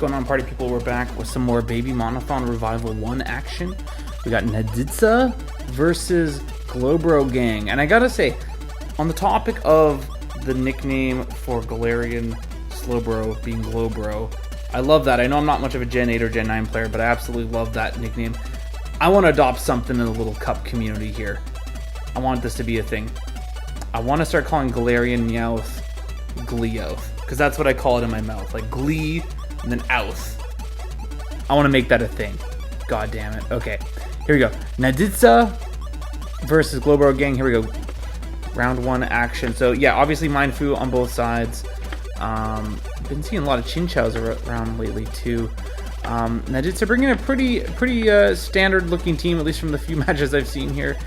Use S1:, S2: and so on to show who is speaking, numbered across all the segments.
S1: going on, party people? We're back with some more Babymonathon Revival 1 action. We got Naditza versus Glowbro Gang. And I gotta say, on the topic of the nickname for Galarian Slowbro being Glowbro, I love that. I know I'm not much of a Gen 8 or Gen 9 player, but I absolutely love that nickname. I want to adopt something in the little cup community here. I want this to be a thing. I want to start calling Galarian Meowth Gleeoth, because that's what I call it in my mouth, like Glee and then Outh. I want to make that a thing. God damn it. Okay, here we go. Naditza versus Glowbro Gang. Here we go. Round 1 action. So yeah, obviously Mindfu on both sides. Been seeing a lot of Chinchows around lately too. Naditza bringing a pretty standard looking team, at least from the few matches I've seen here.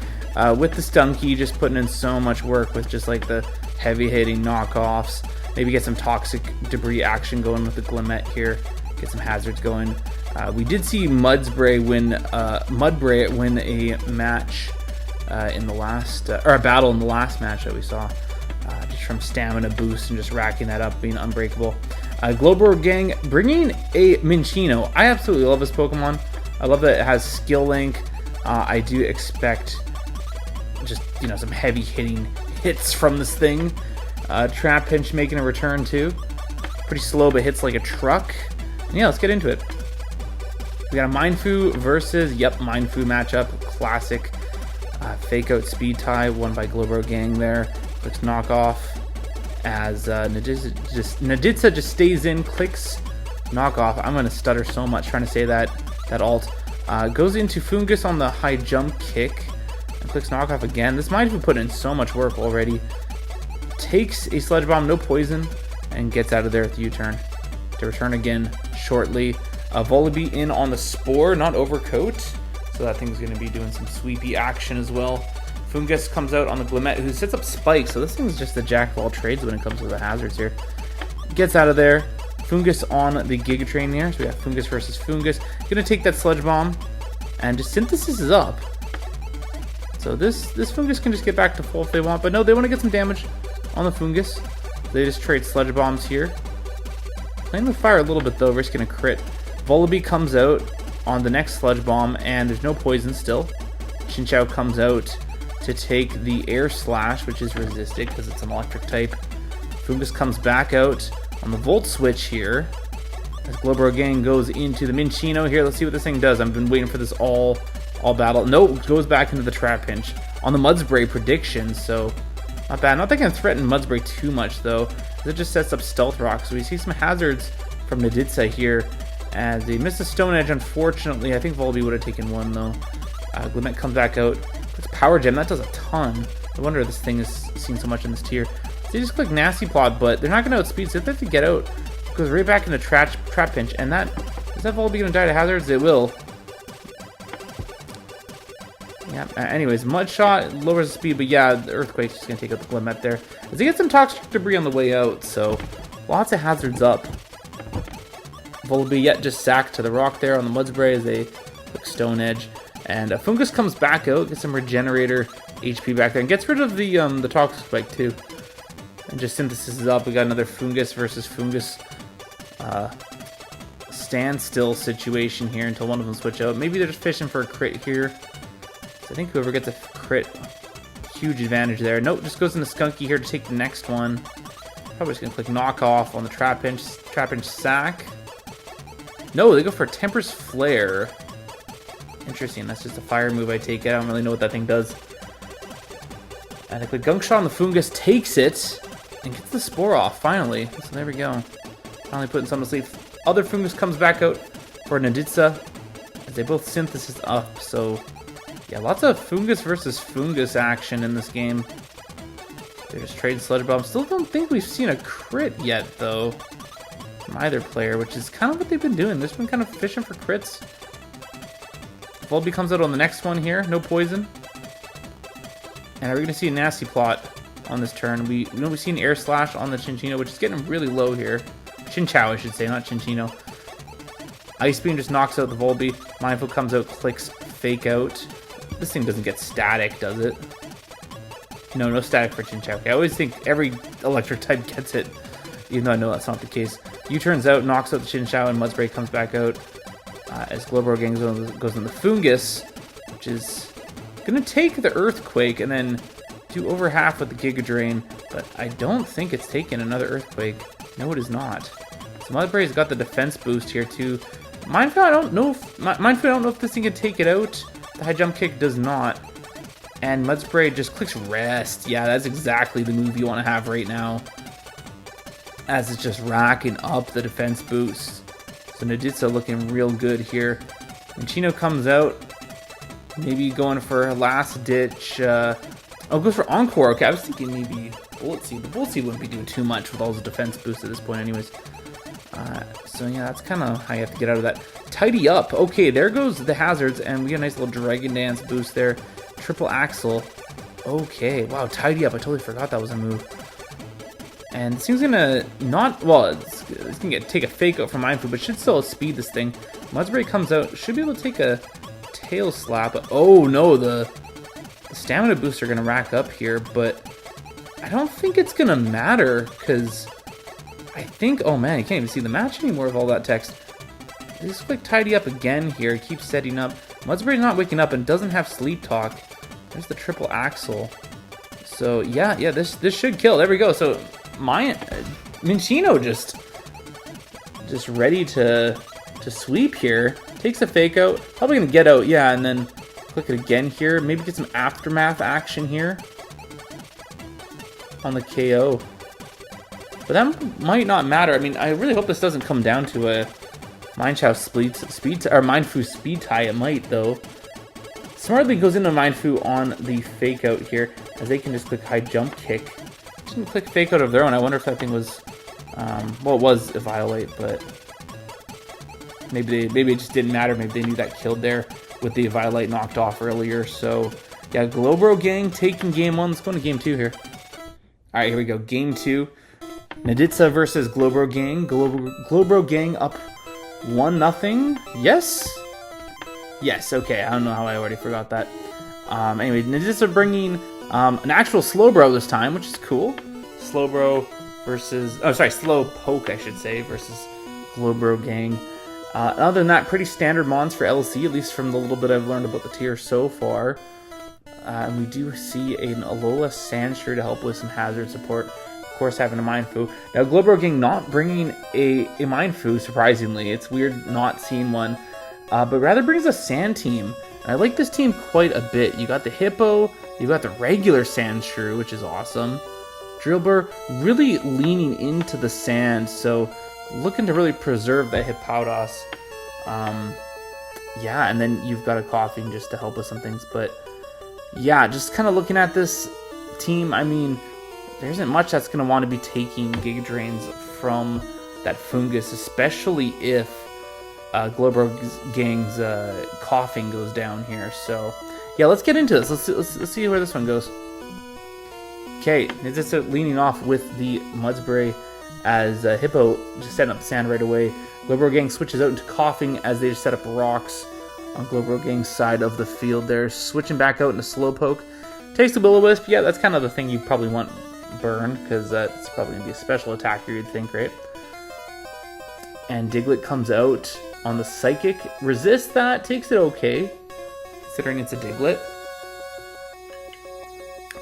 S1: With the Stunky, just putting in so much work with just like the heavy hitting knockoffs. Maybe get some toxic debris action going with the Glimmet here. Get some hazards going. We did see Mudbray win a match in the last, or a battle in the last match that we saw. Just from stamina boost and just racking that up, being unbreakable. Glowbro Gang bringing a Minccino. I absolutely love this Pokemon. I love that it has skill link. I do expect just, you know, some heavy hitting hits from this thing. Trapinch making a return too. Pretty slow, but hits like a truck. And yeah, let's get into it. We got a Mindfu versus, Mindfu matchup. Classic fake out speed tie, won by Glowbro Gang there. Clicks knockoff as Naditza just stays in, clicks knockoff. I'm going to stutter so much trying to say that alt. Goes into Fungus on the high jump kick. Clicks knockoff again. This might have put in so much work already. Takes a Sludge Bomb, no poison, and gets out of there with the U-turn. To return again shortly. Volibee in on the Spore, not Overcoat. So that thing's going to be doing some sweepy action as well. Fungus comes out on the Glimmet, who sets up Spike. So this thing's just the jack of all trades when it comes to the hazards here. Gets out of there. Fungus on the Giga Train here. So we have Fungus versus Fungus. Going to take that Sludge Bomb and just Synthesis is up. So this Fungus can just get back to full if they want, but no, they want to get some damage on the Fungus. They just trade Sludge Bombs here. Playing with fire a little bit though, risking a crit. Volibee comes out on the next Sludge Bomb, and there's no poison still. Chinchou comes out to take the Air Slash, which is resisted because it's an electric type. Fungus comes back out on the Volt Switch here. As Glowbro Gang goes into the Minccino here. Let's see what this thing does. I've been waiting for this all battle. Nope, goes back into the Trapinch on the Mudspray predictions, so not bad. Not that I can threaten Mudspray too much though. It just sets up Stealth Rock, so we see some hazards from Naditza here. As they missed a Stone Edge, unfortunately. I think Volibee would have taken one though. Glimmet comes back out. It's Power Gem, that does a ton. No wonder this thing is seen so much in this tier. So they just click Nasty Plot, but they're not going to outspeed, so if they have to get out, it goes right back into Trapinch, and is that Volibee going to die to hazards? It will. Yeah, anyways, Mudshot lowers the speed, but yeah, the Earthquake's just going to take out the Glimmet there. As they get some toxic debris on the way out, so lots of hazards up. Volibee yet just sacked to the rock there on the Mudspray as they click Stone Edge. And Fungus comes back out, gets some Regenerator HP back there, and gets rid of the Toxic Spike too. And just Synthesis is up. We got another Fungus versus Fungus standstill situation here until one of them switch out. Maybe they're just fishing for a crit here. So I think whoever gets a crit, huge advantage there. Nope, just goes into Skunky here to take the next one. Probably just going to click Knockoff on the Trapinch sack. No, they go for Temper's Flare. Interesting, that's just a fire move I take it. I don't really know what that thing does. And I click Gunk Shot on the Fungus, takes it, and gets the Spore off, finally. So there we go. Finally putting some to sleep. Other Fungus comes back out for Naditza, as they both Synthesis up. So, yeah, lots of Fungus versus Fungus action in this game. They just trade Sludge Bomb. Still don't think we've seen a crit yet, though, from either player, which is kind of what they've been doing. They've been kind of fishing for crits. Volibee comes out on the next one here, no poison. And are we going to see a Nasty Plot on this turn? We know we've seen Air Slash on the Chinchino, which is getting really low here. Chinchou, I should say, not Chinchino. Ice Beam just knocks out the Volibee. Mindful comes out, clicks Fake Out. This thing doesn't get static, does it? No static for Chinchou. I always think every electric type gets it, even though I know that's not the case. U-turns out, knocks out the Chin Shao, and Mudspray comes back out as Glowbro Gang goes in the Fungus, which is going to take the Earthquake and then do over half with the Giga Drain, but I don't think it's taking another Earthquake. No, it is not. So Mudbray's got the defense boost here too. Mindfu, I don't know if this thing can take it out. The high jump kick does not. And Mudspray just clicks rest. Yeah, that's exactly the move you want to have right now, as it's just racking up the defense boost. So Naditza looking real good here. When Chino comes out, maybe going for a last ditch. Oh, goes for Encore. Okay, I was thinking maybe Bullet Seed. The Bullet Seed wouldn't be doing too much with all the defense boosts at this point anyways. So yeah, that's kind of how you have to get out of that. Tidy Up. Okay, there goes the hazards, and we get a nice little Dragon Dance boost there. Triple Axle. Okay, wow, Tidy Up. I totally forgot that was a move. And this thing's gonna not, well, it's gonna take a fake out from Mindfu, but should still speed this thing. Mudspray comes out, should be able to take a tail slap. Oh no, the stamina boosts are gonna rack up here, but I don't think it's gonna matter, because I think, oh man, you can't even see the match anymore with all that text. Just quick Tidy Up again here, keep setting up. Mudspray's not waking up and doesn't have Sleep Talk. There's the Triple Axle. So yeah, this should kill. There we go. So Minchino just ready to sweep here. Takes a fake out. Probably gonna get out, yeah, and then click it again here. Maybe get some aftermath action here on the KO. But that might not matter. I mean, I really hope this doesn't come down to a Mindfu speed tie. It might though. Smartly goes into Mindfu on the fake out here, as they can just click high jump kick. Didn't click fake out of their own. I wonder if that thing was, well, it was a violate, but maybe it just didn't matter. Maybe they knew that killed there with the violate knocked off earlier. So yeah, Glowbro Gang taking game one. Let's go into game two here. All right, here we go. Game two. Naditza versus Glowbro Gang. Glowbro Gang up 1-0. Yes. Yes. Okay. I don't know how I already forgot that. Anyway, Naditza bringing an actual Slowbro this time, which is cool. Slowbro versus, oh sorry, Slowpoke I should say, versus Glowbro Gang. Other than that, pretty standard mons for LC, at least from the little bit I've learned about the tier so far. And we do see an Alola Sandshrew to help with some hazard support. Of course, having a Mindfu. Now, Glowbro Gang not bringing a Mindfu, surprisingly. It's weird not seeing one. But rather brings a Sand team. And I like this team quite a bit. You got the Hippo, you got the regular Sandshrew, which is awesome. Drillbur really leaning into the sand, so looking to really preserve that Hippowdon. Yeah, and then you've got a Coughing just to help with some things. But yeah, just kind of looking at this team, I mean, there isn't much that's going to want to be taking Giga Drains from that Fungus, especially if Glowbro Gang's Coughing goes down here. So yeah, let's get into this. Let's see where this one goes. Okay, it's just leaning off with the Mudspray as Hippo just setting up the sand right away. Glowbro Gang switches out into Coughing as they just set up rocks on Glowbro Gang's side of the field there. Switching back out into Slowpoke. Takes the Will-O-Wisp. Yeah, that's kind of the thing you probably want burn, because that's probably going to be a special attacker, you'd think, right? And Diglett comes out on the Psychic. Resist that. Takes it okay, considering it's a Diglett.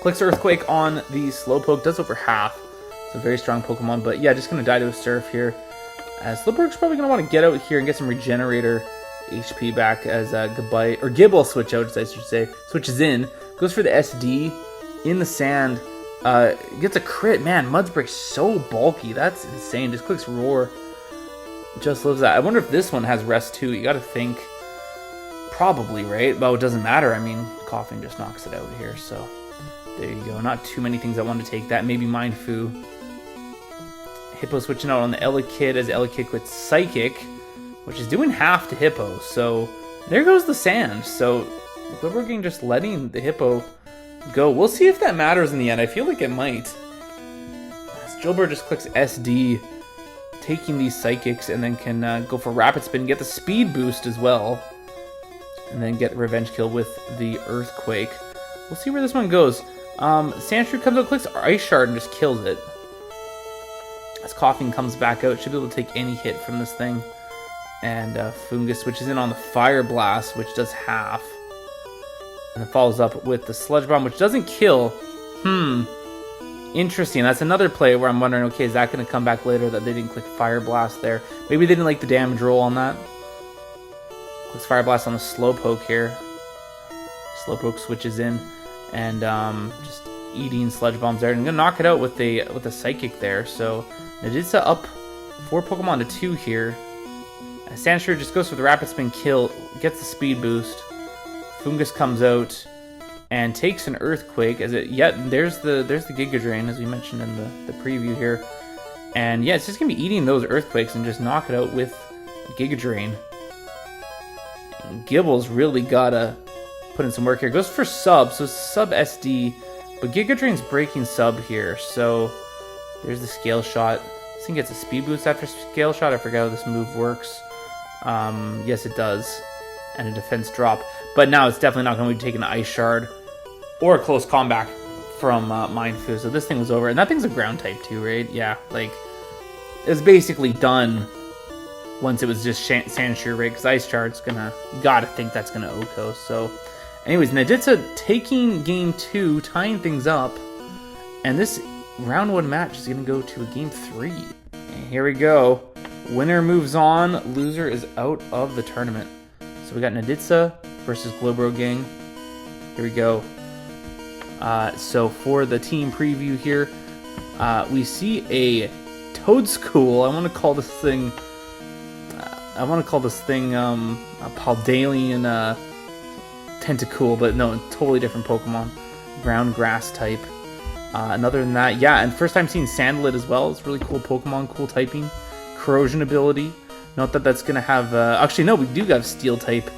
S1: Clicks Earthquake on the Slowpoke. Does over half. It's a very strong Pokemon, but yeah, just going to die to a Surf here. Slowpoke's probably going to want to get out here and get some Regenerator HP back as Gib will switch out, I should say. Switches in. Goes for the SD in the sand. Gets a crit. Man, Mudspray's so bulky. That's insane. Just clicks Roar. Just lives that. I wonder if this one has Rest too. You got to think. Probably, right? But it doesn't matter. I mean, Coughing just knocks it out here. So there you go. Not too many things I want to take that. Maybe Mindfu. Hippo switching out on the Elekid as Elekid quits Psychic, which is doing half to Hippo. So there goes the sand. So Glowbro Gang just letting the Hippo go. We'll see if that matters in the end. I feel like it might. Drillbur just clicks SD, taking these Psychics, and then can go for Rapid Spin, get the speed boost as well, and then get Revenge Kill with the Earthquake. We'll see where this one goes. Sandshrew comes out, clicks Ice Shard, and just kills it. As Coughing comes back out, should be able to take any hit from this thing. And Fungus switches in on the Fire Blast, which does half. And then follows up with the Sludge Bomb, which doesn't kill. Interesting. That's another play where I'm wondering, okay, is that going to come back later that they didn't click Fire Blast there? Maybe they didn't like the damage roll on that. Clicks Fire Blast on the Slowpoke here. Slowpoke switches in and just eating Sludge Bombs there. And I'm going to knock it out with the Psychic there. So Naditza up 4 Pokemon to 2 here. Sandshrew just goes for the Rapid Spin kill, gets the speed boost. Fungus comes out and takes an Earthquake. There's the Giga Drain, as we mentioned in the preview here. And yeah, it's just gonna be eating those Earthquakes and just knock it out with Giga Drain. And Gibble's really gotta put in some work here. Goes for sub, so sub SD, but Giga Drain's breaking sub here. So there's the Scale Shot. This thing gets a speed boost after Scale Shot. I forgot how this move works. Yes, it does. And a defense drop. But now it's definitely not going to be taking an Ice Shard or a close combat from Mindfu. So this thing was over. And that thing's a ground type too, right? Yeah, like, it was basically done once it was just Sandshrew, right? Because Ice Shard's gonna, you gotta think that's gonna Oko. So, anyways, Naditza taking game 2, tying things up. And this round 1 match is gonna go to a game 3. And here we go. Winner moves on, loser is out of the tournament. So we got Naditza versus Glowbro Gang. Here we go. So for the team preview here, we see a Toadscool. I want to call this thing a Paldalian Tentacool, but no, totally different Pokemon. Ground grass type. And other than that, yeah, and first time seeing Sandlit as well. It's really cool Pokemon, cool typing. Corrosion ability. Note that that's going to have... actually, no, we do have Steel type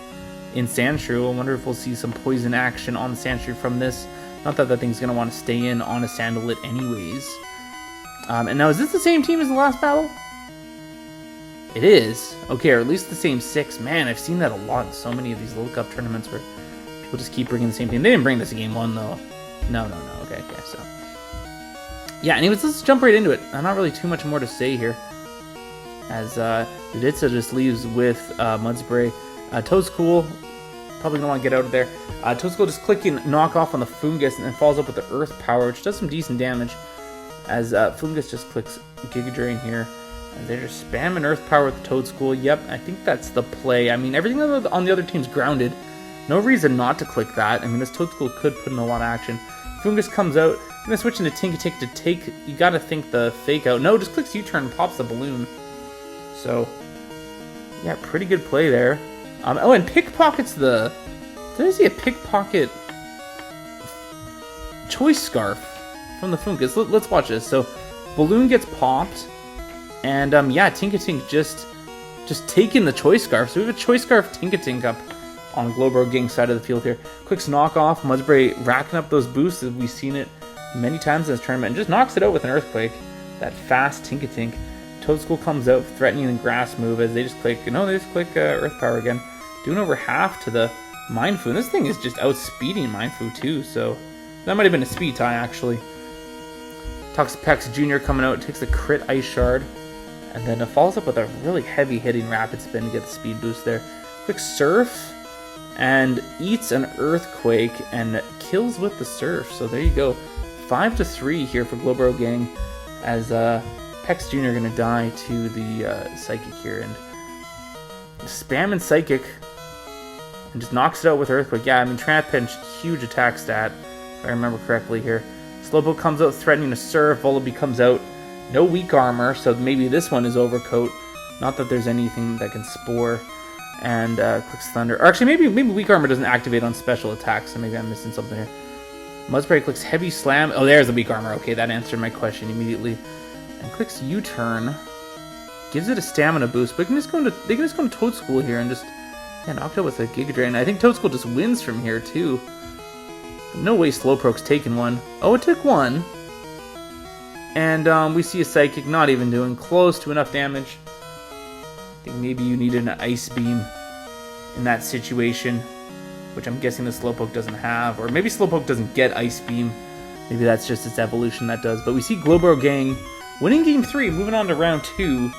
S1: in Sandshrew. I wonder if we'll see some poison action on the Sandshrew from this. Not that that thing's going to want to stay in on a Sandalite anyways. And now, is this the same team as the last battle? It is. Okay, or at least the same 6. Man, I've seen that a lot in so many of these Little Cup tournaments where people just keep bringing the same team. They didn't bring this in game 1, though. No. Okay, so... yeah, anyways, let's jump right into it. Not really too much more to say here. As Naditza just leaves with Mudspray. Toadscool, probably don't want to get out of there. Toadscool just clicking knock off on the Fungus and then follows up with the Earth Power, which does some decent damage. As Fungus just clicks Giga Drain here. And they're just spamming Earth Power with the Toadscool. Yep, I think that's the play. I mean, everything on the other team's grounded. No reason not to click that. I mean, this Toadscool could put in a lot of action. Fungus comes out. Gonna switch into Tinkatink to take. You gotta think the Fake Out. No, just clicks U-turn and pops the balloon. So, yeah, pretty good play there. Oh, and Pickpocket's the... Did I see a Pickpocket Choice Scarf from the Fungus? Let's watch this. So, balloon gets popped. And, yeah, Tinkatink just taking the Choice Scarf. So we have a Choice Scarf Tinkatink up on Glowbro Gang side of the field here. Clicks knock off. Mudspray racking up those boosts as we've seen it many times in this tournament. And just knocks it out with an Earthquake. That fast Tinkatink. Toadscool comes out, threatening the grass move as they just click... No, they just click Earth Power again. Doing over half to the Mindfu. And this thing is just outspeeding Mindfu too, so... That might have been a speed tie, actually. Toxapex Jr. coming out, takes a crit Ice Shard. And then follows up with a really heavy-hitting Rapid Spin to get the speed boost there. Quick Surf. And eats an Earthquake and kills with the Surf. So there you go. 5-3 here for Glowbro Gang. As... Pex Jr. going to die to the Psychic here, and spamming Psychic, and just knocks it out with Earthquake. Yeah, I mean, Tramp-Pinch, huge attack stat, if I remember correctly here. Slowpoke comes out threatening to Surf. Volibee comes out, no weak armor, so maybe this one is Overcoat. Not that there's anything that can Spore, and clicks Thunder. Or actually, maybe weak armor doesn't activate on special attacks, so maybe I'm missing something here. Mudspray clicks Heavy Slam. Oh, there's the weak armor. Okay, that answered my question immediately. And clicks U-turn, gives it a stamina boost, but they can just go into Toadscool here and just knock it out with a Giga Drain. I think Toadscool just wins from here too. No way Slowpoke's taking one. Oh, it took one. And we see a Psychic not even doing close to enough damage. I think maybe you need an Ice Beam in that situation, which I'm guessing the Slowpoke doesn't have. Or maybe Slowpoke doesn't get Ice Beam. Maybe that's just its evolution that does. But we see Glowbro Gang winning game 3, moving on to round 2.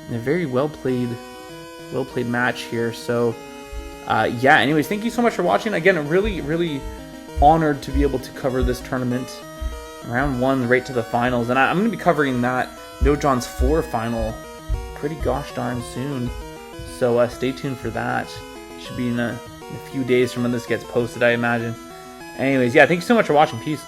S1: And a very well played match here. So, yeah. Anyways, thank you so much for watching. Again, really honored to be able to cover this tournament. Round 1 right to the finals, and I'm going to be covering that No John's 4 final pretty gosh darn soon. So stay tuned for that. Should be in a few days from when this gets posted, I imagine. Anyways, yeah, thank you so much for watching. Peace.